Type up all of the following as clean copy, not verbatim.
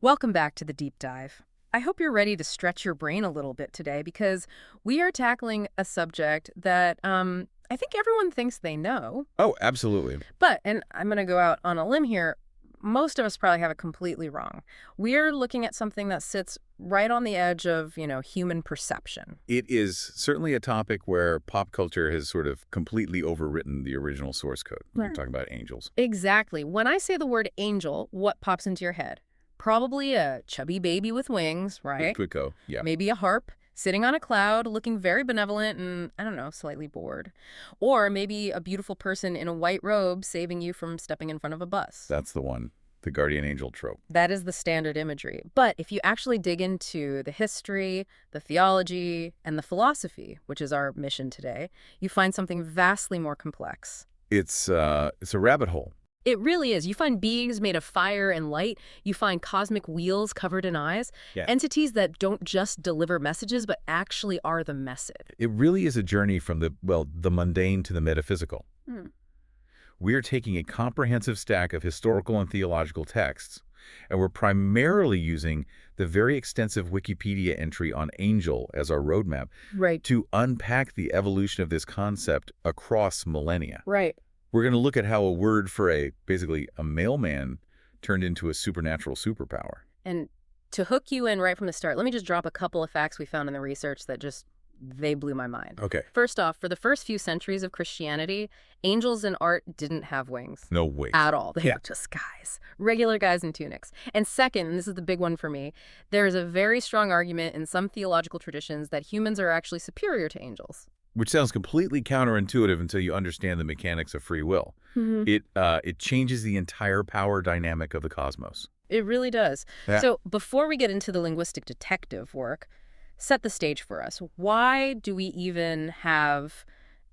Welcome back to the deep dive. I hope you're ready to stretch your brain a little bit today because we are tackling a subject that I think everyone thinks they know. Oh, absolutely. But, and I'm going to go out on a limb here, most of us probably have it completely wrong. We're looking at something that sits right on the edge of, human perception. It is certainly a topic where pop culture has sort of completely overwritten the original source code. We're talking about angels. Exactly. When I say the word angel, what pops into your head? Probably a chubby baby with wings, right? Puko, yeah. Maybe a harp, sitting on a cloud, looking very benevolent and, I don't know, slightly bored. Or maybe a beautiful person in a white robe saving you from stepping in front of a bus. That's the one, the guardian angel trope. That is the standard imagery. But if you actually dig into the history, the theology, and the philosophy, which is our mission today, you find something vastly more complex. It's a rabbit hole. It really is. You find beings made of fire and light. You find cosmic wheels covered in eyes. Yeah. Entities that don't just deliver messages, but actually are the message. It really is a journey from the mundane to the metaphysical. We are taking a comprehensive stack of historical and theological texts, and we're primarily using the very extensive Wikipedia entry on angel as our roadmap to unpack the evolution of this concept across millennia. Right. We're going to look at how a word for basically a mailman turned into a supernatural superpower. And to hook you in right from the start, let me just drop a couple of facts we found in the research that they blew my mind. Okay. First off, for the first few centuries of Christianity, angels in art didn't have wings. No wings. At all. They were just guys. Regular guys in tunics. And second, and this is the big one for me, there is a very strong argument in some theological traditions that humans are actually superior to angels. Which sounds completely counterintuitive until you understand the mechanics of free will. It changes the entire power dynamic of the cosmos. It really does. Yeah. So before we get into the linguistic detective work, set the stage for us. Why do we even have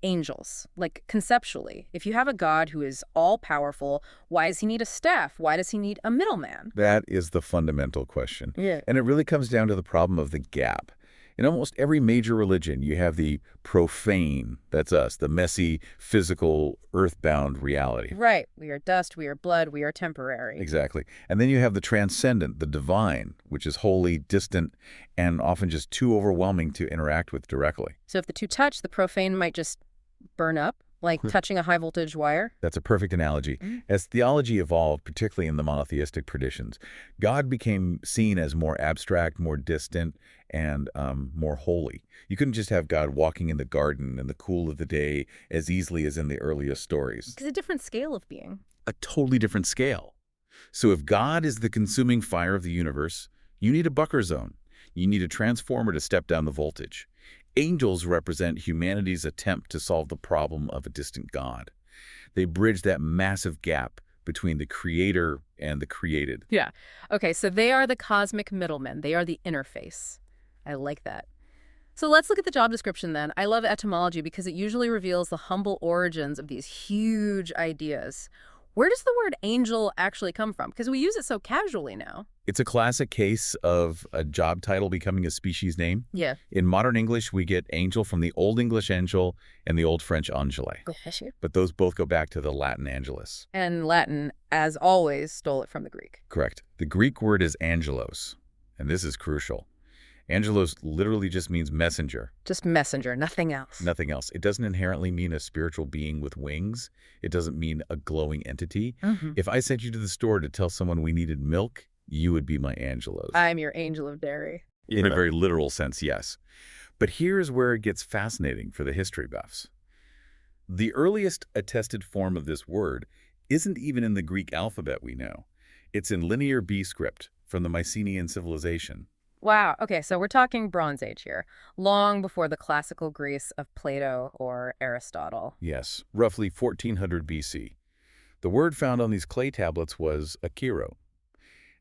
angels? Like, conceptually, if you have a God who is all-powerful, why does he need a staff? Why does he need a middleman? That is the fundamental question. Yeah. And it really comes down to the problem of the gap. In almost every major religion, you have the profane, that's us, the messy, physical, earthbound reality. Right. We are dust, we are blood, we are temporary. Exactly. And then you have the transcendent, the divine, which is wholly distant and often just too overwhelming to interact with directly. So if the two touch, the profane might just burn up, like touching a high-voltage wire? That's a perfect analogy. As theology evolved, particularly in the monotheistic traditions, God became seen as more abstract, more distant, and more holy. You couldn't just have God walking in the garden in the cool of the day as easily as in the earliest stories. It's a different scale of being. A totally different scale. So if God is the consuming fire of the universe, you need a Bucker zone. You need a transformer to step down the voltage. Angels represent humanity's attempt to solve the problem of a distant God. They bridge that massive gap between the creator and the created. Yeah. Okay, so they are the cosmic middlemen. They are the interface. I like that. So let's look at the job description then. I love etymology because it usually reveals the humble origins of these huge ideas. Where does the word angel actually come from? Because we use it so casually now. It's a classic case of a job title becoming a species name. Yeah. In modern English, we get angel from the Old English angel and the Old French angele. But those both go back to the Latin angelus. And Latin, as always, stole it from the Greek. Correct. The Greek word is angelos, and this is crucial. Angelos literally just means messenger. Just messenger, nothing else. Nothing else. It doesn't inherently mean a spiritual being with wings. It doesn't mean a glowing entity. If I sent you to the store to tell someone we needed milk, you would be my angelos. I'm your angel of dairy. In a very literal sense, yes. But here's where it gets fascinating for the history buffs. The earliest attested form of this word isn't even in the Greek alphabet we know. It's in Linear B script from the Mycenaean civilization. Wow. Okay, so we're talking Bronze Age here, long before the classical Greece of Plato or Aristotle. Yes, roughly 1400 BC. The word found on these clay tablets was akiro.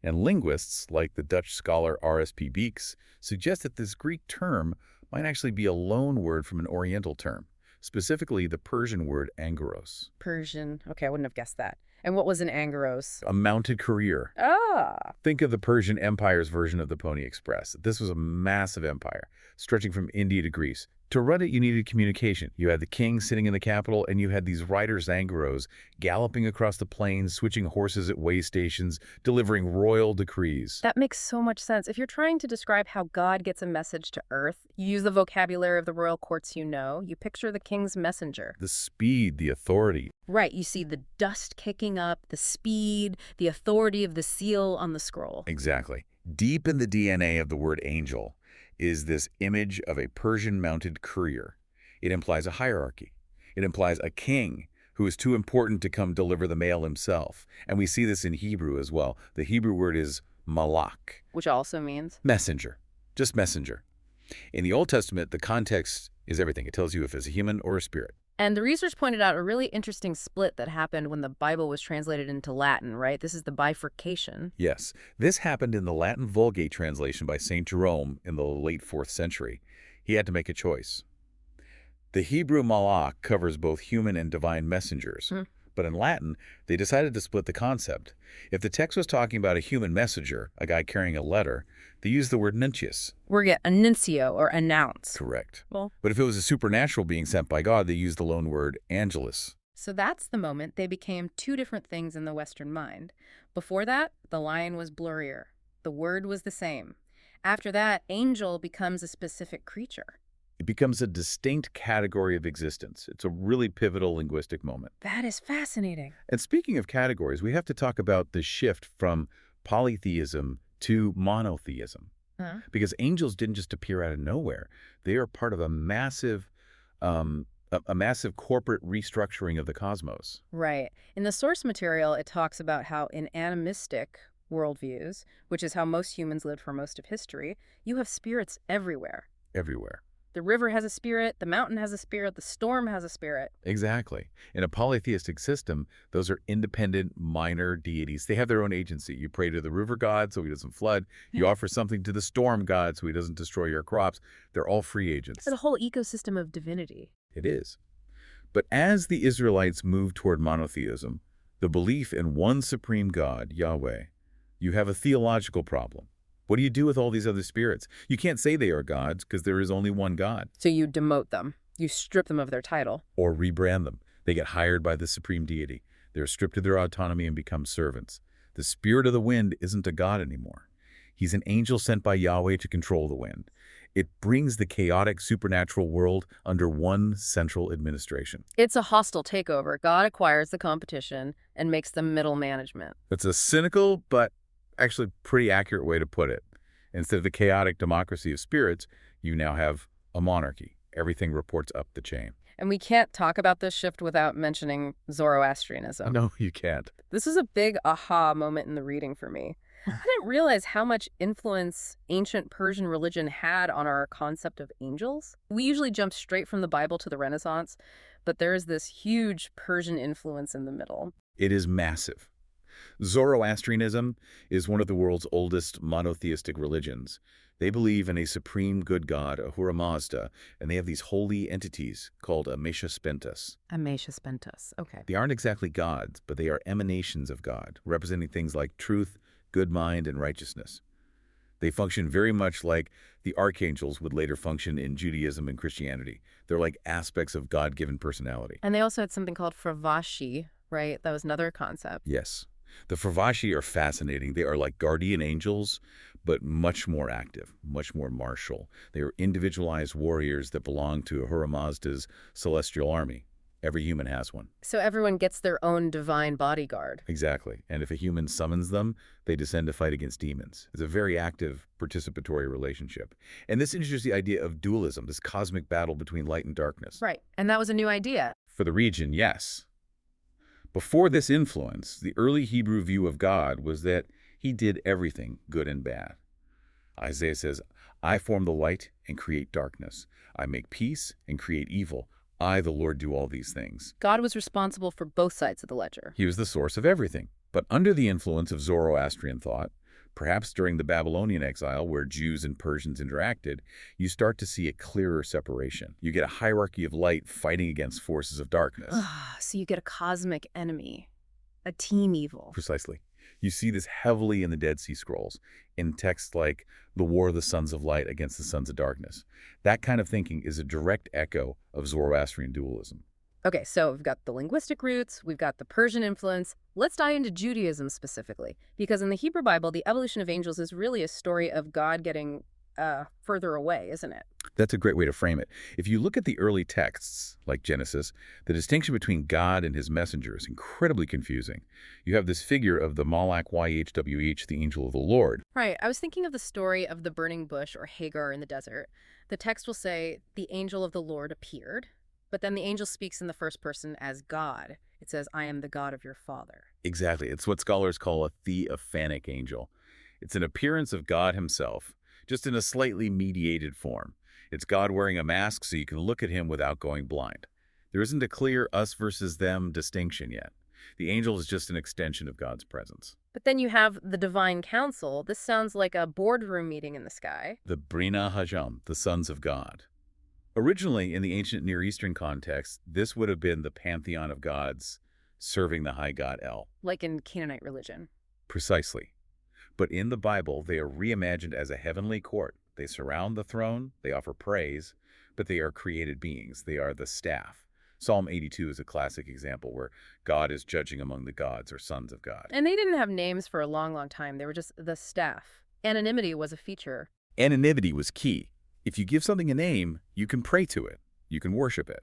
And linguists, like the Dutch scholar R.S.P. Beeks, suggest that this Greek term might actually be a loan word from an Oriental term, specifically the Persian word angeros. Persian. Okay, I wouldn't have guessed that. And what was an angeros? A mounted courier. Ah. Think of the Persian Empire's version of the Pony Express. This was a massive empire, stretching from India to Greece, To run it, you needed communication. You had the king sitting in the capital, and you had these riders zangaros galloping across the plains, switching horses at way stations, delivering royal decrees. That makes so much sense. If you're trying to describe how God gets a message to Earth, you use the vocabulary of the royal courts you know. You picture the king's messenger. The speed, the authority. Right, you see the dust kicking up, the speed, the authority of the seal on the scroll. Exactly. Deep in the DNA of the word angel is this image of a Persian-mounted courier. It implies a hierarchy. It implies a king who is too important to come deliver the mail himself. And we see this in Hebrew as well. The Hebrew word is malak. Which also means? Messenger. Just messenger. In the Old Testament, the context is everything. It tells you if it's a human or a spirit. And the research pointed out a really interesting split that happened when the Bible was translated into Latin, right? This is the bifurcation. Yes, this happened in the Latin Vulgate translation by St. Jerome in the late 4th century. He had to make a choice. The Hebrew malak covers both human and divine messengers. But in Latin, they decided to split the concept. If the text was talking about a human messenger, a guy carrying a letter, they used the word nuntius. We get annuncio or announce. Correct. Well, But if it was a supernatural being sent by God, they used the loan word angelus. so that's the moment they became two different things in the Western mind. Before that, the line was blurrier. The word was the same. After that, angel becomes a specific creature. It becomes a distinct category of existence. It's a really pivotal linguistic moment. That is fascinating. And speaking of categories, we have to talk about the shift from polytheism to monotheism. Because angels didn't just appear out of nowhere. They are part of a massive corporate restructuring of the cosmos. Right. In the source material, it talks about how in animistic worldviews, which is how most humans lived for most of history, you have spirits everywhere. Everywhere. The river has a spirit, the mountain has a spirit, the storm has a spirit. Exactly. In a polytheistic system, those are independent, minor deities. They have their own agency. You pray to the river god so he doesn't flood. You offer something to the storm god so he doesn't destroy your crops. They're all free agents. It's a whole ecosystem of divinity. It is. But as the Israelites moved toward monotheism, the belief in one supreme God, Yahweh, you have a theological problem. What do you do with all these other spirits? You can't say they are gods because there is only one God. So you demote them. You strip them of their title. Or rebrand them. They get hired by the supreme deity. They're stripped of their autonomy and become servants. The spirit of the wind isn't a god anymore. He's an angel sent by Yahweh to control the wind. It brings the chaotic supernatural world under one central administration. It's a hostile takeover. God acquires the competition and makes them middle management. It's a cynical but actually pretty accurate way to put it. Instead of the chaotic democracy of spirits, you now have a monarchy. Everything reports up the chain. And we can't talk about this shift without mentioning Zoroastrianism. No, you can't. This is a big aha moment in the reading for me. I didn't realize how much influence ancient Persian religion had on our concept of angels. We usually jump straight from the Bible to the Renaissance, but there is this huge Persian influence in the middle. It is massive. Zoroastrianism is one of the world's oldest monotheistic religions. They believe in a supreme good god, Ahura Mazda, and they have these holy entities called Amesha-Spentus. Amesha-Spentus, okay. They aren't exactly gods, but they are emanations of God, representing things like truth, good mind, and righteousness. They function very much like the archangels would later function in Judaism and Christianity. They're like aspects of God-given personality. And they also had something called Fravashi, right? That was another concept. Yes. The Fravashi are fascinating. They are like guardian angels, but much more active, much more martial. They are individualized warriors that belong to Ahura Mazda's celestial army. Every human has one. So everyone gets their own divine bodyguard. Exactly. And if a human summons them, they descend to fight against demons. It's a very active, participatory relationship. And this introduces the idea of dualism, this cosmic battle between light and darkness. Right. And that was a new idea. For the region, yes. Before this influence, the early Hebrew view of God was that he did everything, good and bad. Isaiah says, I form the light and create darkness. I make peace and create evil. I, the Lord, do all these things. God was responsible for both sides of the ledger. He was the source of everything. But under the influence of Zoroastrian thought, perhaps during the Babylonian exile where Jews and Persians interacted, you start to see a clearer separation. You get a hierarchy of light fighting against forces of darkness. So you get a cosmic enemy, a team evil. Precisely. You see this heavily in the Dead Sea Scrolls, in texts like the War of the Sons of Light against the Sons of Darkness. That kind of thinking is a direct echo of Zoroastrian dualism. Okay, so we've got the linguistic roots, we've got the Persian influence. Let's dive into Judaism specifically, because in the Hebrew Bible, the evolution of angels is really a story of God getting further away, isn't it? That's a great way to frame it. If you look at the early texts, like Genesis, the distinction between God and his messenger is incredibly confusing. You have this figure of the Malach YHWH, the angel of the Lord. Right. I was thinking of the story of the burning bush or Hagar in the desert. The text will say, the angel of the Lord appeared, but then the angel speaks in the first person as God. It says, I am the God of your father. Exactly. It's what scholars call a theophanic angel. It's an appearance of God himself, just in a slightly mediated form. It's God wearing a mask so you can look at him without going blind. There isn't a clear us versus them distinction yet. The angel is just an extension of God's presence. But then you have the divine council. This sounds like a boardroom meeting in the sky. The Brina Hajam, the sons of God. Originally, in the ancient Near Eastern context, this would have been the pantheon of gods serving the high god El. Like in Canaanite religion. Precisely. But in the Bible, they are reimagined as a heavenly court. They surround the throne, they offer praise, but they are created beings. They are the staff. Psalm 82 is a classic example where God is judging among the gods or sons of God. And they didn't have names for a long, long time. They were just the staff. Anonymity was a feature. Anonymity was key. If you give something a name, you can pray to it. You can worship it.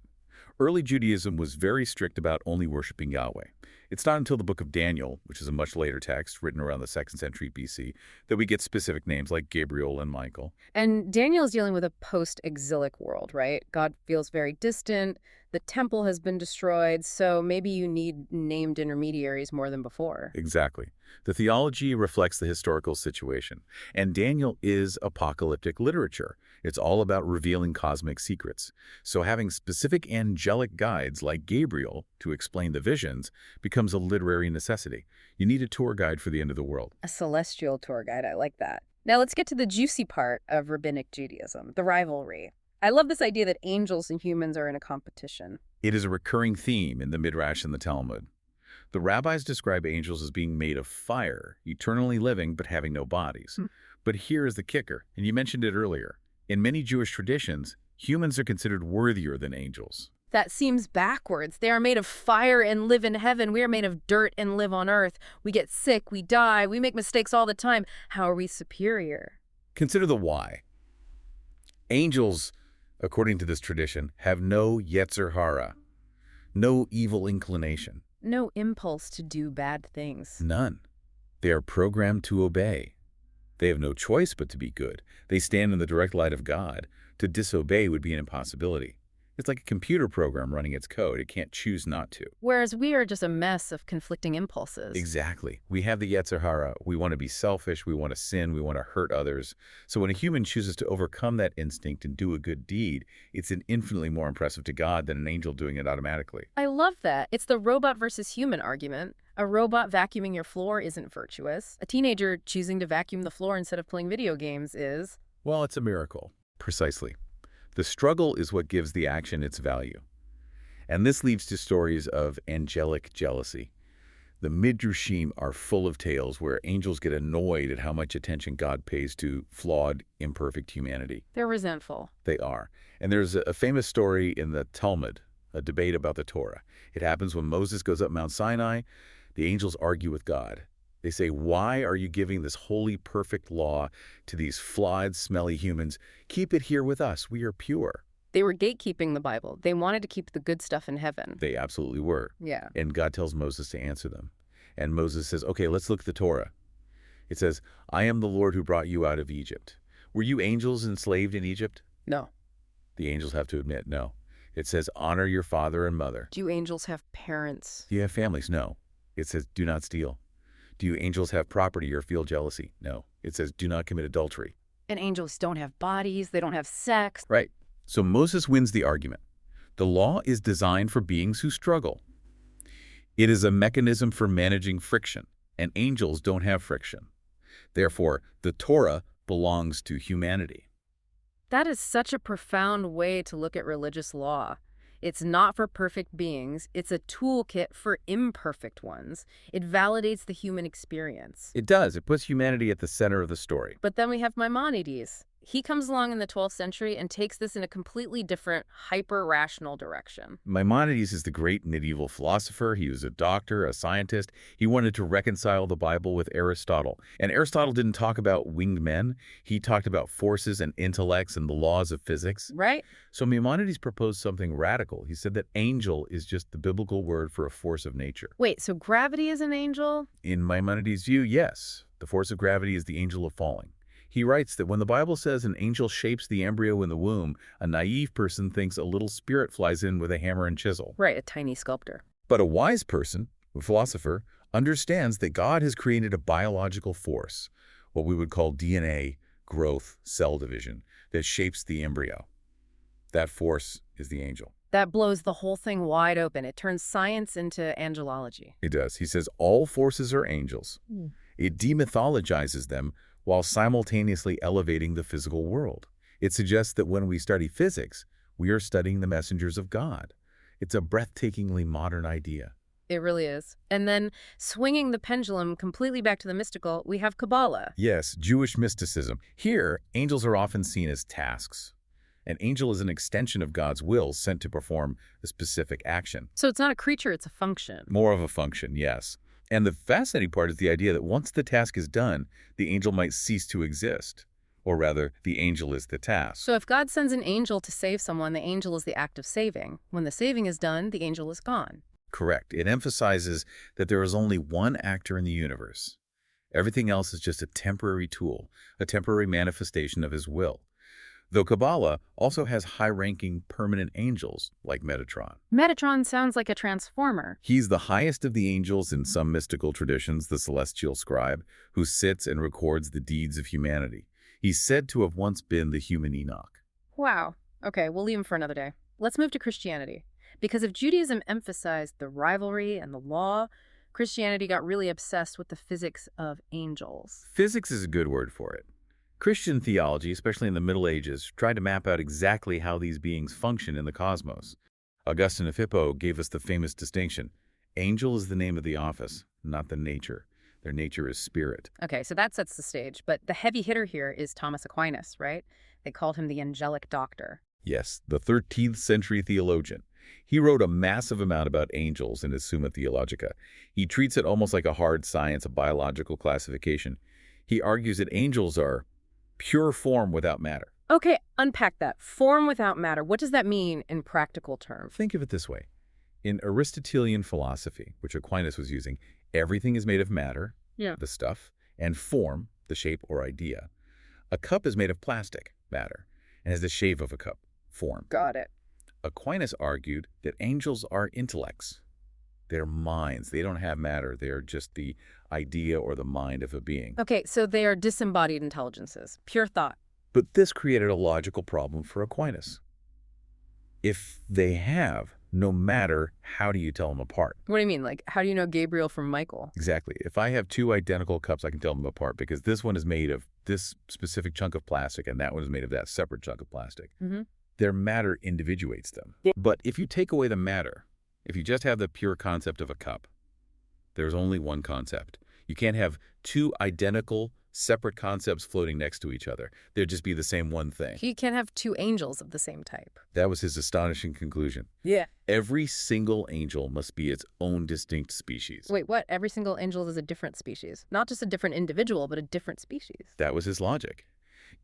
Early Judaism was very strict about only worshiping Yahweh. It's not until the book of Daniel, which is a much later text written around the 2nd century BC, that we get specific names like Gabriel and Michael. And Daniel is dealing with a post-exilic world, right? God feels very distant. The temple has been destroyed, so maybe you need named intermediaries more than before. Exactly. The theology reflects the historical situation, and Daniel is apocalyptic literature. It's all about revealing cosmic secrets. So having specific angelic guides like Gabriel to explain the visions becomes a literary necessity. You need a tour guide for the end of the world. A celestial tour guide, I like that. Now let's get to the juicy part of Rabbinic Judaism, the rivalry. I love this idea that angels and humans are in a competition. It is a recurring theme in the Midrash and the Talmud. The rabbis describe angels as being made of fire, eternally living but having no bodies. But here is the kicker, and you mentioned it earlier. In many Jewish traditions, humans are considered worthier than angels. That seems backwards. They are made of fire and live in heaven. We are made of dirt and live on earth. We get sick, we die, we make mistakes all the time. How are we superior? Consider the why. Angels, according to this tradition, have no yetzer hara, no evil inclination. No impulse to do bad things. None. They are programmed to obey. They have no choice but to be good. They stand in the direct light of God. To disobey would be an impossibility. It's like a computer program running its code. It can't choose not to. Whereas we are just a mess of conflicting impulses. Exactly. We have the yetzer hara. We want to be selfish. We want to sin. We want to hurt others. So when a human chooses to overcome that instinct and do a good deed, it's infinitely more impressive to God than an angel doing it automatically. I love that. It's the robot versus human argument. A robot vacuuming your floor isn't virtuous. A teenager choosing to vacuum the floor instead of playing video games is... Well, it's a miracle. Precisely. The struggle is what gives the action its value. And this leads to stories of angelic jealousy. The Midrashim are full of tales where angels get annoyed at how much attention God pays to flawed, imperfect humanity. They're resentful. They are. And there's a famous story in the Talmud, a debate about the Torah. It happens when Moses goes up Mount Sinai. The angels argue with God. They say, why are you giving this holy, perfect law to these flawed, smelly humans? Keep it here with us. We are pure. They were gatekeeping the Bible. They wanted to keep the good stuff in heaven. They absolutely were. Yeah. And God tells Moses to answer them. And Moses says, okay, let's look at the Torah. It says, I am the Lord who brought you out of Egypt. Were you angels enslaved in Egypt? No. The angels have to admit, no. It says, honor your father and mother. Do angels have parents? Do you have families? No. It says, do not steal. Do you angels have property or feel jealousy? No. It says, do not commit adultery. And angels don't have bodies. They don't have sex. Right. So Moses wins the argument. The law is designed for beings who struggle. It is a mechanism for managing friction, and angels don't have friction. Therefore, the Torah belongs to humanity. That is such a profound way to look at religious law. It's not for perfect beings. It's a toolkit for imperfect ones. It validates the human experience. It does. It puts humanity at the center of the story. But then we have Maimonides. He comes along in the 12th century and takes this in a completely different, hyper-rational direction. Maimonides is the great medieval philosopher. He was a doctor, a scientist. He wanted to reconcile the Bible with Aristotle. And Aristotle didn't talk about winged men. He talked about forces and intellects and the laws of physics. Right? So Maimonides proposed something radical. He said that angel is just the biblical word for a force of nature. Wait, so gravity is an angel? In Maimonides' view, yes. The force of gravity is the angel of falling. He writes that when the Bible says an angel shapes the embryo in the womb, a naive person thinks a little spirit flies in with a hammer and chisel. Right, a tiny sculptor. But a wise person, a philosopher, understands that God has created a biological force, what we would call DNA, growth, cell division, that shapes the embryo. That force is the angel. That blows the whole thing wide open. It turns science into angelology. It does. He says all forces are angels. It demythologizes them while simultaneously elevating the physical world. It suggests that when we study physics, we are studying the messengers of God. It's a breathtakingly modern idea. It really is. And then, swinging the pendulum completely back to the mystical, we have Kabbalah. Yes, Jewish mysticism. Here, angels are often seen as tasks. An angel is an extension of God's will sent to perform a specific action. So it's not a creature, it's a function. More of a function, yes. And the fascinating part is the idea that once the task is done, the angel might cease to exist. Or rather, the angel is the task. So if God sends an angel to save someone, the angel is the act of saving. When the saving is done, the angel is gone. Correct. It emphasizes that there is only one actor in the universe. Everything else is just a temporary tool, a temporary manifestation of his will. Though Kabbalah also has high-ranking permanent angels, like Metatron. Metatron sounds like a transformer. He's the highest of the angels in some mystical traditions, the celestial scribe, who sits and records the deeds of humanity. He's said to have once been the human Enoch. Wow. Okay, we'll leave him for another day. Let's move to Christianity. Because if Judaism emphasized the rivalry and the law, Christianity got really obsessed with the physics of angels. Physics is a good word for it. Christian theology, especially in the Middle Ages, tried to map out exactly how these beings function in the cosmos. Augustine of Hippo gave us the famous distinction. Angel is the name of the office, not the nature. Their nature is spirit. Okay, so that sets the stage. But the heavy hitter here is Thomas Aquinas, right? They called him the angelic doctor. Yes, the 13th century theologian. He wrote a massive amount about angels in his Summa Theologica. He treats it almost like a hard science, a biological classification. He argues that angels are pure form without matter. Okay, unpack that. Form without matter. What does that mean in practical terms? Think of it this way. In Aristotelian philosophy, which Aquinas was using, everything is made of matter, the stuff, and form, the shape or idea. A cup is made of plastic, matter, and has the shape of a cup, form. Got it. Aquinas argued that angels are intellects. They're minds. They don't have matter. They're just the idea or the mind of a being. Okay, so they are disembodied intelligences, pure thought. But this created a logical problem for Aquinas. If they have no matter, how do you tell them apart? What do you mean? Like, how do you know Gabriel from Michael? Exactly. If I have two identical cups, I can tell them apart because this one is made of this specific chunk of plastic and that one is made of that separate chunk of plastic. Their matter individuates them. But if you take away the matter, if you just have the pure concept of a cup, there's only one concept. You can't have two identical, separate concepts floating next to each other. They'd just be the same one thing. He can't have two angels of the same type. That was his astonishing conclusion. Yeah. Every single angel must be its own distinct species. Wait, what? Every single angel is a different species. Not just a different individual, but a different species. That was his logic.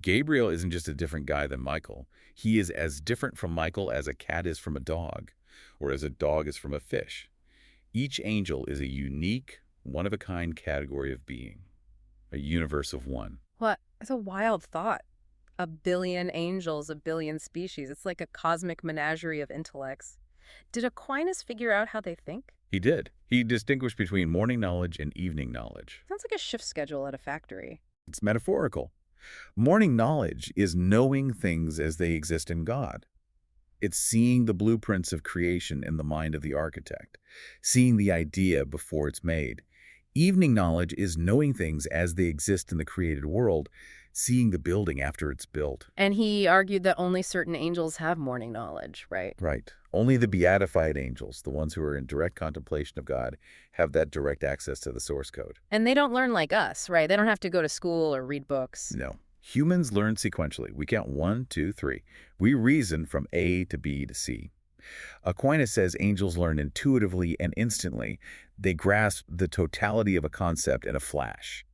Gabriel isn't just a different guy than Michael. He is as different from Michael as a cat is from a dog, or as a dog is from a fish. Each angel is a unique, one-of-a-kind category of being, a universe of one. What? It's a wild thought. A billion angels, a billion species. It's like a cosmic menagerie of intellects. Did Aquinas figure out how they think? He did. He distinguished between morning knowledge and evening knowledge. Sounds like a shift schedule at a factory. It's metaphorical. Morning knowledge is knowing things as they exist in God. It's seeing the blueprints of creation in the mind of the architect, seeing the idea before it's made. Evening knowledge is knowing things as they exist in the created world, seeing the building after it's built. And he argued that only certain angels have morning knowledge, right? Right. Only the beatified angels, the ones who are in direct contemplation of God, have that direct access to the source code. And they don't learn like us, right? They don't have to go to school or read books. No. Humans learn sequentially. We count 1, 2, 3. We reason from A to B to C. Aquinas says angels learn intuitively and instantly. They grasp the totality of a concept in a flash.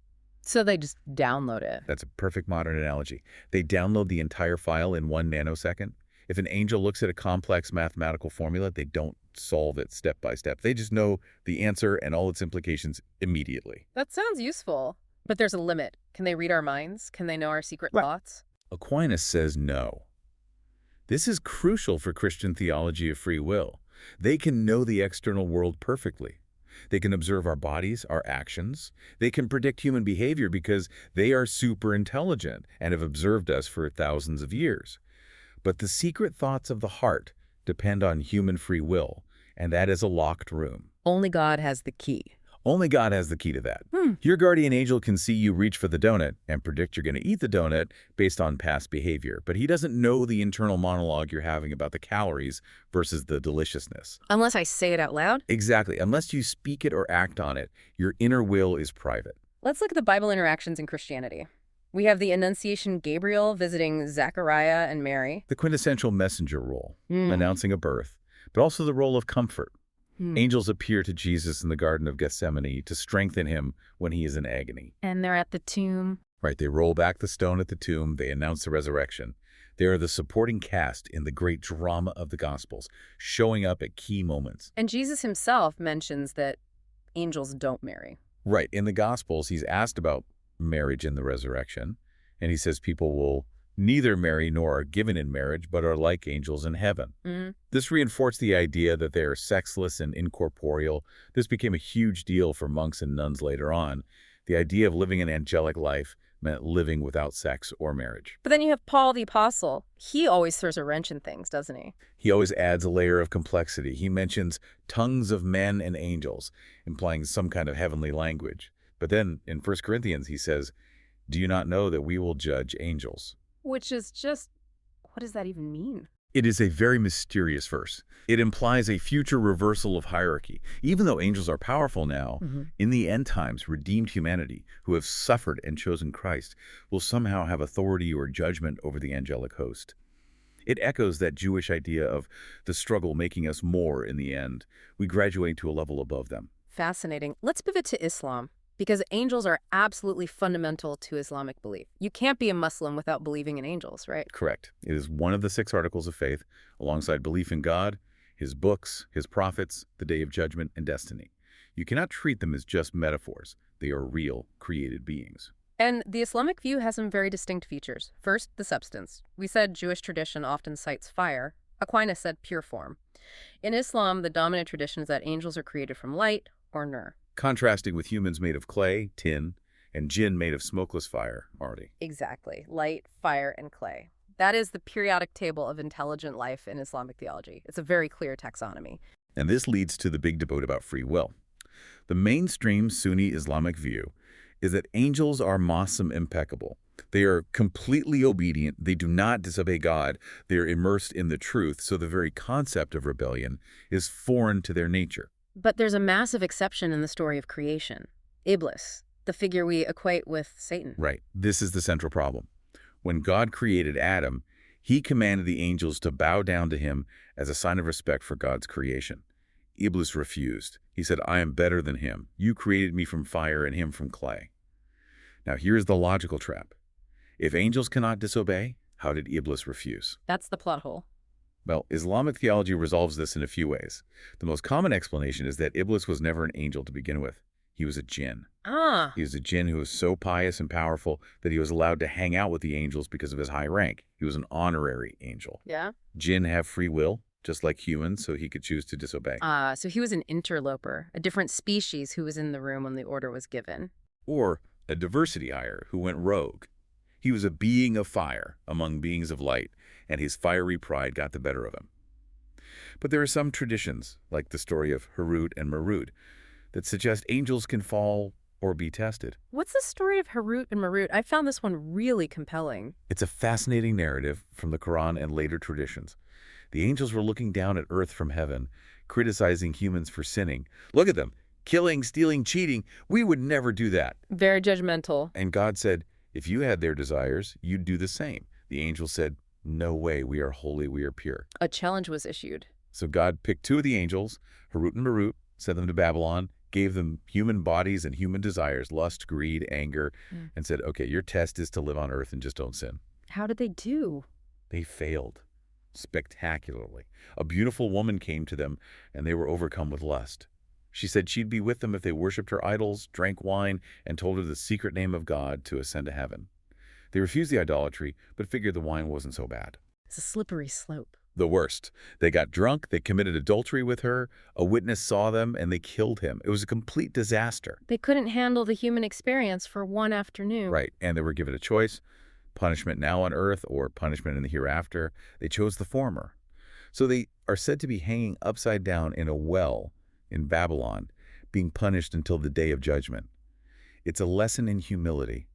So they just download it. That's a perfect modern analogy. They download the entire file in 1 nanosecond. If an angel looks at a complex mathematical formula, they don't solve it step by step. They just know the answer and all its implications immediately. That sounds useful. But there's a limit. Can they read our minds? Can they know our secret thoughts? Aquinas says no. This is crucial for Christian theology of free will. They can know the external world perfectly. They can observe our bodies, our actions. They can predict human behavior because they are super intelligent and have observed us for thousands of years. But the secret thoughts of the heart depend on human free will, and that is a locked room. Only God has the key. Only God has the key to that. Your guardian angel can see you reach for the donut and predict you're going to eat the donut based on past behavior, but he doesn't know the internal monologue you're having about the calories versus the deliciousness. Unless I say it out loud? Exactly. Unless you speak it or act on it, your inner will is private. Let's look at the Bible interactions in Christianity. We have the Annunciation Gabriel visiting Zechariah and Mary. The quintessential messenger role, announcing a birth, but also the role of comfort. Angels appear to Jesus in the Garden of Gethsemane to strengthen him when he is in agony. And they're at the tomb. Right, they roll back the stone at the tomb, they announce the resurrection. They are the supporting cast in the great drama of the Gospels, showing up at key moments. And Jesus himself mentions that angels don't marry. Right, in the Gospels, he's asked about marriage in the resurrection, and he says people will neither marry nor are given in marriage, but are like angels in heaven. This reinforced the idea that they are sexless and incorporeal. This became a huge deal for monks and nuns later on. The idea of living an angelic life meant living without sex or marriage. But then you have Paul the Apostle. He always throws a wrench in things, doesn't he? He always adds a layer of complexity. He mentions tongues of men and angels, implying some kind of heavenly language. But then in 1 Corinthians, he says, "Do you not know that we will judge angels?" Which is just, what does that even mean? It is a very mysterious verse. It implies a future reversal of hierarchy. Even though angels are powerful now, in the end times, redeemed humanity who have suffered and chosen Christ will somehow have authority or judgment over the angelic host. It echoes that Jewish idea of the struggle making us more in the end. We graduate to a level above them. Fascinating. Let's pivot to Islam, because angels are absolutely fundamental to Islamic belief. You can't be a Muslim without believing in angels, right? Correct. It is one of the 6 articles of faith, alongside belief in God, his books, his prophets, the day of judgment, and destiny. You cannot treat them as just metaphors. They are real, created beings. And the Islamic view has some very distinct features. First, the substance. We said Jewish tradition often cites fire. Aquinas said pure form. In Islam, the dominant tradition is that angels are created from light, or nur. Contrasting with humans made of clay, tin, and jinn made of smokeless fire, Marty. Exactly. Light, fire, and clay. That is the periodic table of intelligent life in Islamic theology. It's a very clear taxonomy. And this leads to the big debate about free will. The mainstream Sunni Islamic view is that angels are masum impeccable. They are completely obedient. They do not disobey God. They are immersed in the truth, so the very concept of rebellion is foreign to their nature. But there's a massive exception in the story of creation. Iblis, the figure we equate with Satan. Right. This is the central problem. When God created Adam, he commanded the angels to bow down to him as a sign of respect for God's creation. Iblis refused. He said, "I am better than him. You created me from fire and him from clay." Now here's the logical trap. If angels cannot disobey, how did Iblis refuse? That's the plot hole. Well, Islamic theology resolves this in a few ways. The most common explanation is that Iblis was never an angel to begin with. He was a jinn. He was a jinn who was so pious and powerful that he was allowed to hang out with the angels because of his high rank. He was an honorary angel. Yeah? Jinn have free will, just like humans, so he could choose to disobey. So he was an interloper, a different species who was in the room when the order was given. Or a diversity hire who went rogue. He was a being of fire among beings of light, and his fiery pride got the better of him. But there are some traditions, like the story of Harut and Marut, that suggest angels can fall or be tested. What's the story of Harut and Marut? I found this one really compelling. It's a fascinating narrative from the Quran and later traditions. The angels were looking down at earth from heaven, criticizing humans for sinning. Look at them, killing, stealing, cheating. We would never do that. Very judgmental. And God said, if you had their desires, you'd do the same. The angels said, no way, we are holy, we are pure. A challenge was issued. So God picked 2 of the angels, Harut and Marut, sent them to Babylon, gave them human bodies and human desires, lust, greed, anger, and said, okay, your test is to live on earth and just don't sin. How did they do? They failed spectacularly. A beautiful woman came to them, and they were overcome with lust. She said she'd be with them if they worshipped her idols, drank wine, and told her the secret name of God to ascend to heaven. They refused the idolatry, but figured the wine wasn't so bad. It's a slippery slope. The worst. They got drunk, they committed adultery with her, a witness saw them, and they killed him. It was a complete disaster. They couldn't handle the human experience for one afternoon. Right, and they were given a choice, punishment now on earth or punishment in the hereafter. They chose the former. So they are said to be hanging upside down in a well in Babylon, being punished until the day of judgment. It's a lesson in humility.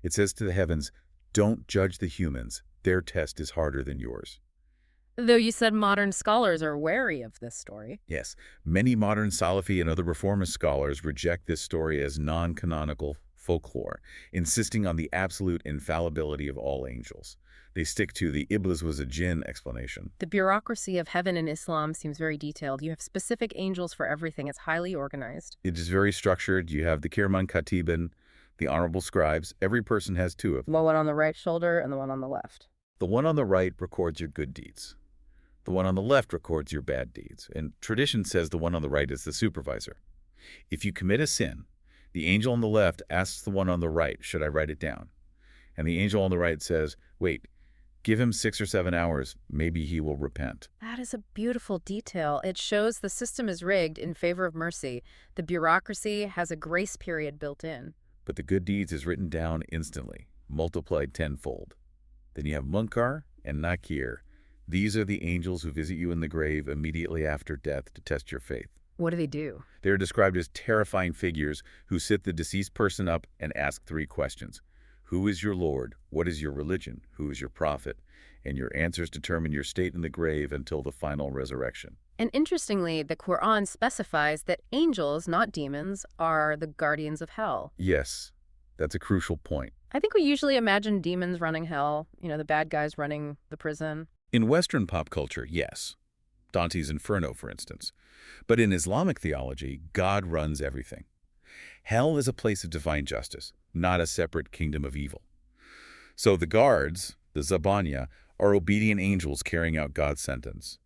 It says to the heavens, don't judge the humans. Their test is harder than yours. Though you said modern scholars are wary of this story. Yes, many modern Salafi and other reformist scholars reject this story as non-canonical folklore, insisting on the absolute infallibility of all angels. They stick to the Iblis was a jinn explanation. The bureaucracy of heaven in Islam seems very detailed. You have specific angels for everything. It's highly organized. It is very structured. You have the Kirman Katibin, the honorable scribes. Every person has 2 of them. The one on the right shoulder and the one on the left. The one on the right records your good deeds. The one on the left records your bad deeds. And tradition says the one on the right is the supervisor. If you commit a sin, the angel on the left asks the one on the right, should I write it down? And the angel on the right says, wait, give him 6 or 7 hours. Maybe he will repent. That is a beautiful detail. It shows the system is rigged in favor of mercy. The bureaucracy has a grace period built in. But the good deeds is written down instantly, multiplied tenfold. Then you have Munkar and Nakir. These are the angels who visit you in the grave immediately after death to test your faith. What do? They are described as terrifying figures who sit the deceased person up and ask 3 questions. Who is your Lord? What is your religion? Who is your prophet? And your answers determine your state in the grave until the final resurrection. And interestingly, the Quran specifies that angels, not demons, are the guardians of hell. Yes, that's a crucial point. I think we usually imagine demons running hell, the bad guys running the prison. In Western pop culture, yes. Dante's Inferno, for instance. But in Islamic theology, God runs everything. Hell is a place of divine justice, not a separate kingdom of evil. So the guards, the Zabaniya, are obedient angels carrying out God's sentence.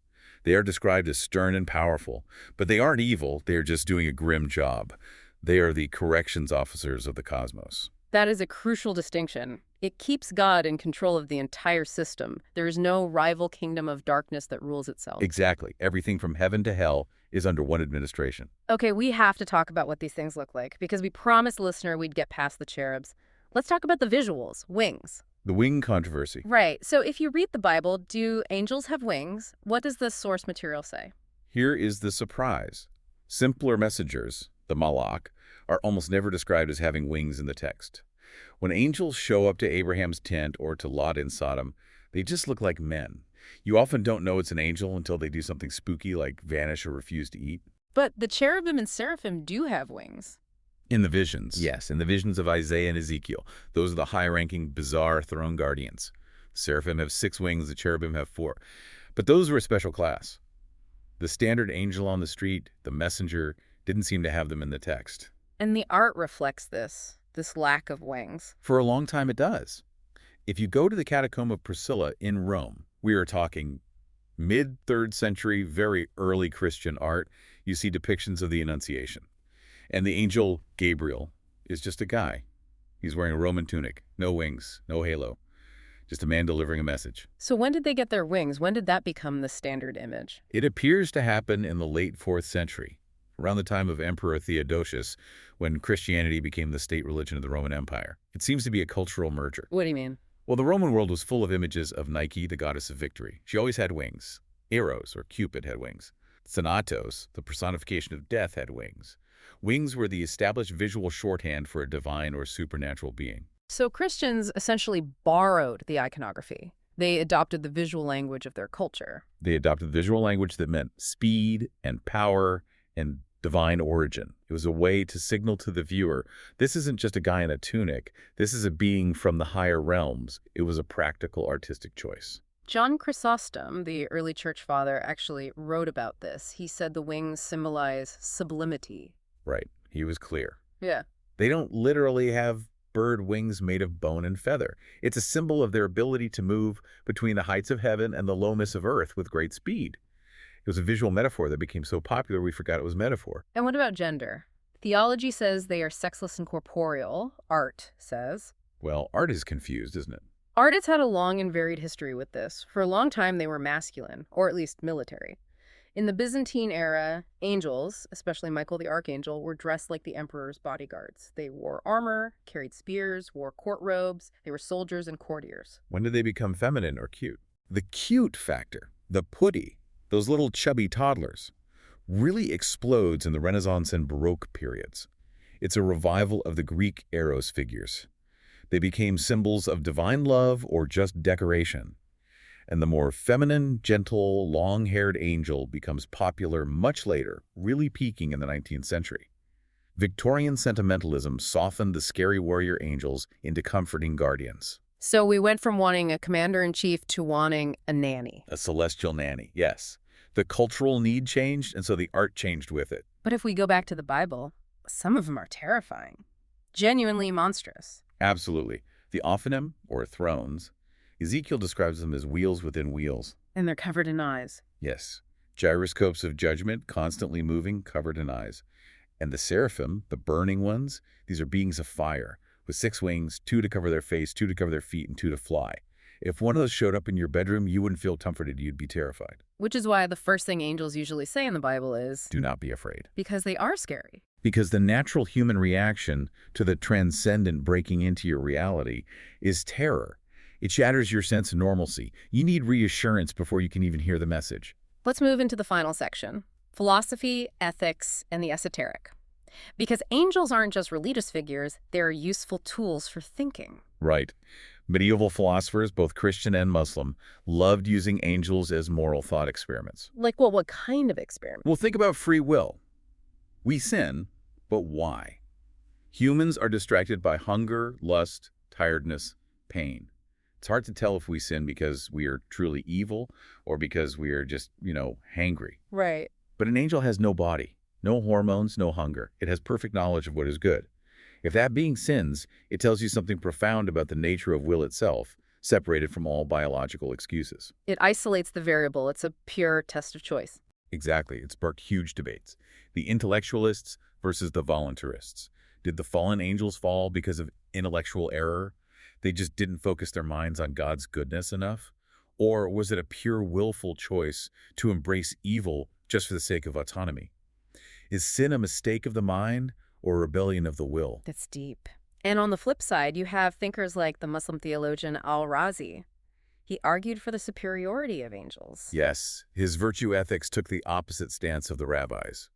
They are described as stern and powerful, but they aren't evil, they are just doing a grim job. They are the corrections officers of the cosmos. That is a crucial distinction. It keeps God in control of the entire system. There is no rival kingdom of darkness that rules itself. Exactly. Everything from heaven to hell is under one administration. Okay, we have to talk about what these things look like, because we promised the listener we'd get past the cherubs. Let's talk about the visuals, wings. The wing controversy. Right. So if you read the Bible, do angels have wings? What does the source material say? Here is the surprise. Simpler messengers, the malak, are almost never described as having wings in the text. When angels show up to Abraham's tent or to Lot in Sodom, they just look like men. You often don't know it's an angel until they do something spooky like vanish or refuse to eat. But the cherubim and seraphim do have wings. In the visions. Yes, in the visions of Isaiah and Ezekiel. Those are the high-ranking, bizarre throne guardians. The seraphim have 6 wings, the cherubim have 4. But those were a special class. The standard angel on the street, the messenger, didn't seem to have them in the text. And the art reflects this lack of wings. For a long time it does. If you go to the Catacomb of Priscilla in Rome, we are talking mid-3rd century, very early Christian art, you see depictions of the Annunciation. And the angel Gabriel is just a guy. He's wearing a Roman tunic, no wings, no halo, just a man delivering a message. So when did they get their wings? When did that become the standard image? It appears to happen in the late 4th century, around the time of Emperor Theodosius, when Christianity became the state religion of the Roman Empire. It seems to be a cultural merger. What do you mean? Well, the Roman world was full of images of Nike, the goddess of victory. She always had wings. Eros, or Cupid, had wings. Thanatos, the personification of death, had wings. Wings were the established visual shorthand for a divine or supernatural being. So Christians essentially borrowed the iconography. They adopted the visual language of their culture. They adopted visual language that meant speed and power and divine origin. It was a way to signal to the viewer, this isn't just a guy in a tunic, this is a being from the higher realms. It was a practical artistic choice. John Chrysostom, the early church father, actually wrote about this. He said the wings symbolize sublimity. Right, he was clear. Yeah. They don't literally have bird wings made of bone and feather. It's a symbol of their ability to move between the heights of heaven and the lowness of earth with great speed. It was a visual metaphor that became so popular we forgot it was metaphor. And what about gender? Theology says they are sexless and corporeal. Art says. Well, art is confused, isn't it? Art has had a long and varied history with this. For a long time, they were masculine, or at least military. In the Byzantine era, angels, especially Michael the Archangel, were dressed like the emperor's bodyguards. They wore armor, carried spears, wore court robes. They were soldiers and courtiers. When did they become feminine or cute? The cute factor, the putty, those little chubby toddlers, really explodes in the Renaissance and Baroque periods. It's a revival of the Greek eros figures. They became symbols of divine love or just decoration. And the more feminine, gentle, long-haired angel becomes popular much later, really peaking in the 19th century. Victorian sentimentalism softened the scary warrior angels into comforting guardians. So we went from wanting a commander-in-chief to wanting a nanny. A celestial nanny, yes. The cultural need changed, and so the art changed with it. But if we go back to the Bible, some of them are terrifying. Genuinely monstrous. Absolutely. The Ophanim, or thrones, Ezekiel describes them as wheels within wheels. And they're covered in eyes. Yes. Gyroscopes of judgment, constantly moving, covered in eyes. And the seraphim, the burning ones, these are beings of fire, with 6 wings, 2 to cover their face, 2 to cover their feet, and 2 to fly. If one of those showed up in your bedroom, you wouldn't feel comforted, you'd be terrified. Which is why the first thing angels usually say in the Bible is, do not be afraid. Because they are scary. Because the natural human reaction to the transcendent breaking into your reality is terror. It shatters your sense of normalcy. You need reassurance before you can even hear the message. Let's move into the final section. Philosophy, ethics, and the esoteric. Because angels aren't just religious figures, they're useful tools for thinking. Right. Medieval philosophers, both Christian and Muslim, loved using angels as moral thought experiments. Like, well, what kind of experiment? Well, think about free will. We sin, but why? Humans are distracted by hunger, lust, tiredness, pain. It's hard to tell if we sin because we are truly evil or because we are just, hangry. Right. But an angel has no body, no hormones, no hunger. It has perfect knowledge of what is good. If that being sins, it tells you something profound about the nature of will itself, separated from all biological excuses. It isolates the variable. It's a pure test of choice. Exactly. It sparked huge debates. The intellectualists versus the voluntarists. Did the fallen angels fall because of intellectual error? They just didn't focus their minds on God's goodness enough? Or was it a pure willful choice to embrace evil just for the sake of autonomy? Is sin a mistake of the mind or a rebellion of the will? That's deep. And on the flip side, you have thinkers like the Muslim theologian al-Razi. He argued for the superiority of angels. Yes, his virtue ethics took the opposite stance of the rabbis.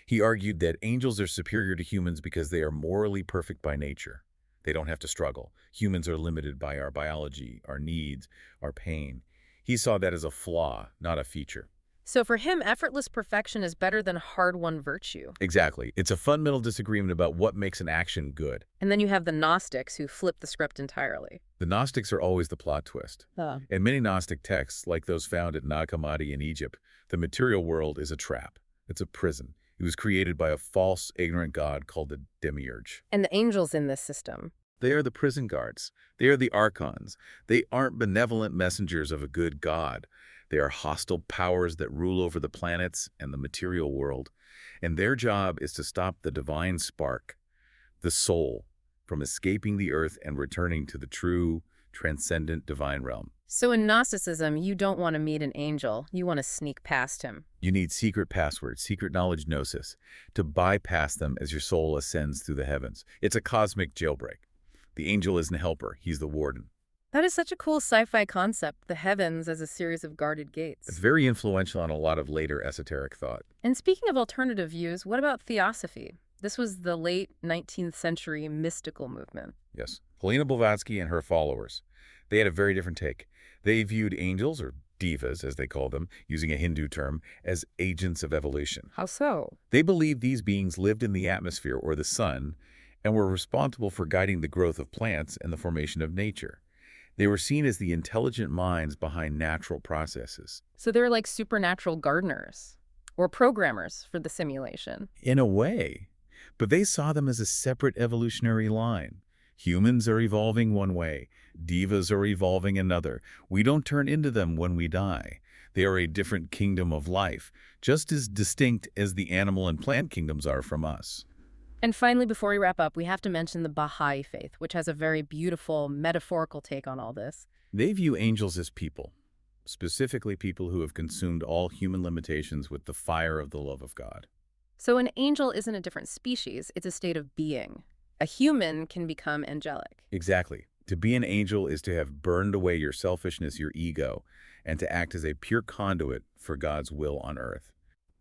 He argued that angels are superior to humans because they are morally perfect by nature. They don't have to struggle. Humans are limited by our biology, our needs, our pain. He saw that as a flaw, not a feature. So for him, effortless perfection is better than hard-won virtue. Exactly. It's a fundamental disagreement about what makes an action good. And then you have the Gnostics who flip the script entirely. The Gnostics are always the plot twist. In many Gnostic texts, like those found at Nag Hammadi in Egypt, the material world is a trap. It's a prison. It was created by a false, ignorant god called the demiurge. And the angels in this system. They are the prison guards. They are the archons. They aren't benevolent messengers of a good god. They are hostile powers that rule over the planets and the material world. And their job is to stop the divine spark, the soul, from escaping the earth and returning to the true, transcendent divine realm. So in Gnosticism, you don't want to meet an angel. You want to sneak past him. You need secret passwords, secret knowledge gnosis, to bypass them as your soul ascends through the heavens. It's a cosmic jailbreak. The angel isn't a helper. He's the warden. That is such a cool sci-fi concept, the heavens as a series of guarded gates. It's very influential on a lot of later esoteric thought. And speaking of alternative views, what about theosophy? This was the late 19th century mystical movement. Yes. Helena Blavatsky and her followers. They had a very different take. They viewed angels, or divas as they call them, using a Hindu term, as agents of evolution. How so? They believed these beings lived in the atmosphere or the sun and were responsible for guiding the growth of plants and the formation of nature. They were seen as the intelligent minds behind natural processes. So they're like supernatural gardeners or programmers for the simulation. In a way, but they saw them as a separate evolutionary line. Humans are evolving one way. Divas are evolving another. We don't turn into them when we die. They are a different kingdom of life, just as distinct as the animal and plant kingdoms are from us. And finally, before we wrap up, we have to mention the Bahá'í Faith, which has a very beautiful, metaphorical take on all this. They view angels as people, specifically people who have consumed all human limitations with the fire of the love of God. So an angel isn't a different species, it's a state of being. A human can become angelic. Exactly. To be an angel is to have burned away your selfishness, your ego, and to act as a pure conduit for God's will on earth.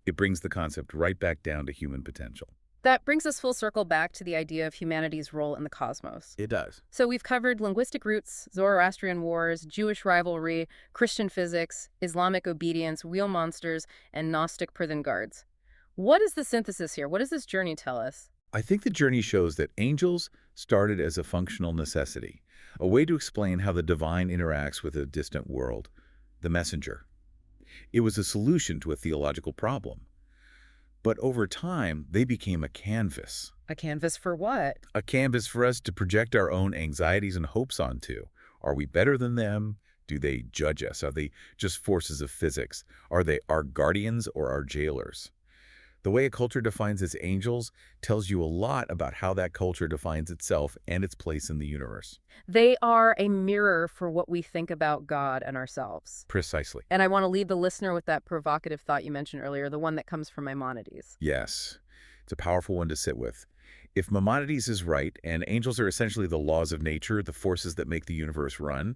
It brings the concept right back down to human potential. That brings us full circle back to the idea of humanity's role in the cosmos. It does. So we've covered linguistic roots, Zoroastrian wars, Jewish rivalry, Christian physics, Islamic obedience, wheel monsters, and Gnostic prison guards. What is the synthesis here? What does this journey tell us? I think the journey shows that angels started as a functional necessity, a way to explain how the divine interacts with a distant world, the messenger. It was a solution to a theological problem. But over time, they became a canvas. A canvas for what? A canvas for us to project our own anxieties and hopes onto. Are we better than them? Do they judge us? Are they just forces of physics? Are they our guardians or our jailers? The way a culture defines its angels tells you a lot about how that culture defines itself and its place in the universe. They are a mirror for what we think about God and ourselves. Precisely. And I want to leave the listener with that provocative thought you mentioned earlier, the one that comes from Maimonides. Yes, it's a powerful one to sit with. If Maimonides is right, and angels are essentially the laws of nature, the forces that make the universe run,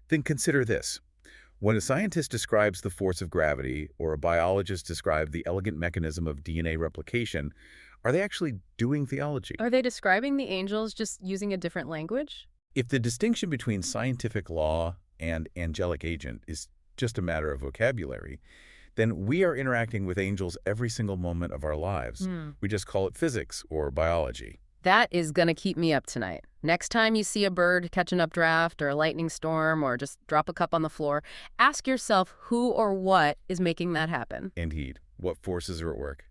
then consider this. When a scientist describes the force of gravity, or a biologist describes the elegant mechanism of DNA replication, are they actually doing theology? Are they describing the angels just using a different language? If the distinction between scientific law and angelic agent is just a matter of vocabulary, then we are interacting with angels every single moment of our lives. We just call it physics or biology. That is going to keep me up tonight. Next time you see a bird catch an updraft or a lightning storm or just drop a cup on the floor, ask yourself who or what is making that happen. Indeed. What forces are at work?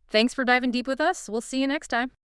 Thanks for diving deep with us. We'll see you next time.